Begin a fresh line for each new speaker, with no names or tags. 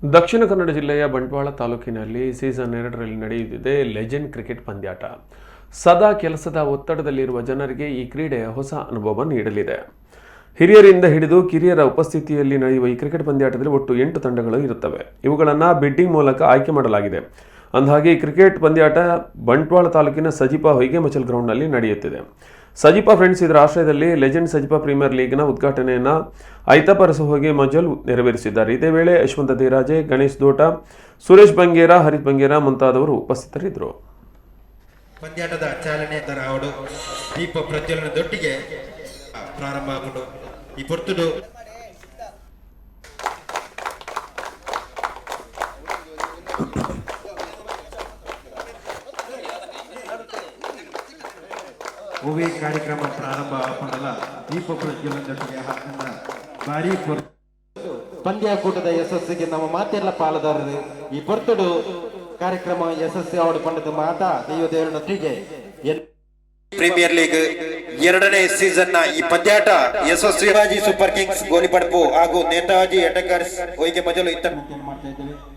ದಕ್ಷಿಣ ಕನ್ನಡ ಜಿಲ್ಲೆಯ ಬಂಟ್ವಾಳ ತಾಲೂಕಿನಲ್ಲಿ ಸೀಸನ್ 2ರಲ್ಲಿ ನಡೆಯುತ್ತಿದೆ ಲೆಜೆಂಡ್ ಕ್ರಿಕೆಟ್ ಪಂದ್ಯಾಟ. ಸದಾ ಕೆಲಸದ ಒತ್ತಡದಲ್ಲಿರುವ ಜನರಿಗೆ ಈ ಕ್ರೀಡೆ ಹೊಸ ಅನುಭವ ನೀಡಲಿದೆ. ಹಿರಿಯರಿಂದ ಹಿಡಿದು ಕಿರಿಯರ ಉಪಸ್ಥಿತಿಯಲ್ಲಿ ನಡೆಯುವ ಈ ಕ್ರಿಕೆಟ್ ಪಂದ್ಯಾಟದಲ್ಲಿ ಒಟ್ಟು 8 ತಂಡಗಳು ಇರುತ್ತವೆ. ಇವುಗಳನ್ನು ಬಿಡ್ಡಿಂಗ್ ಮೂಲಕ ಆಯ್ಕೆ ಮಾಡಲಾಗಿದೆ. ಅಂದಹಾಗೆ ಈ ಕ್ರಿಕೆಟ್ ಪಂದ್ಯಾಟ ಬಂಟ್ವಾಳ ತಾಲೂಕಿನ ಸಜಿಪಾ ಹೊಯ್ಗೆಮಚಲ್ ಗ್ರೌಂಡ್ನಲ್ಲಿ ನಡೆಯುತ್ತಿದೆ. ಸಜಿಪಾ ಫ್ರೆಂಡ್ಸ್ ಇದರ ಆಶ್ರಯದಲ್ಲಿ ಲೆಜೆಂಡ್ ಸಜಿಪಾ ಪ್ರೀಮಿಯರ್ ಲೀಗ್ನ ಉದ್ಘಾಟನೆಯನ್ನು ಐತಪರಸು ಹೊಯ್ಗೆಮಚಲ್ ನೆರವೇರಿಸಿದ್ದಾರೆ. ಇದೇ ವೇಳೆ ಯಶವಂತ ದೇರಾಜೆ, ಗಣೇಶ್ ದೋಟ, ಸುರೇಶ್ ಬಂಗೇರ, ಹರಿತ್ ಬಂಗೇರ ಮುಂತಾದವರು ಉಪಸ್ಥಿತರಿದ್ದರು.
ಪಂದ್ಯಾಟದ ಚಾಲನೆ ದರಾವಡು ದೀಪ ಪ್ರಜ್ವಲನದೊಟ್ಟಿಗೆ ಪ್ರಾರಂಭ ಆಗುವುದು. ಈ ಪೊರ್ತುಡು ಓವಿ ಕಾರ್ಯಕ್ರಮ ಪ್ರಾರಂಭ ಆಪಣಲ ದೀಪ ಪ್ರಜ್ವಲನದೊಟ್ಟಿಗೆ ಭಾರಿ ಪಂದ್ಯಾಕೂಟದ ಯಶಸ್ಸಿಗೆ ನಮ್ಮ ಮಾತೆಲ್ಲ ಪಾಲುದಾರರು. ಈ ಪೊರ್ತುಡು ಕಾರ್ಯಕ್ರಮ ಯಶಸ್ವಿ ಆವಡು ಪಂಡದ ಮಾತಾ ದೇವದೇವರೊಟ್ಟಿಗೆ ಪ್ರೀಮಿಯರ್ ಲೀಗ್ 2ನೇ ಸೀಸನ್ ನ ಈ ಪಂದ್ಯಾಟ ಯಶಸ್ವಿ ಸೂಪರ್ ಕಿಂಗ್ಸ್ ಗೋಲಿಪಡ್ಪು ಹಾಗೂ ನೇತಾಜಿ ಅಟಕರ್ಸ್ ಹೊಯ್ಗೆಮಚಲು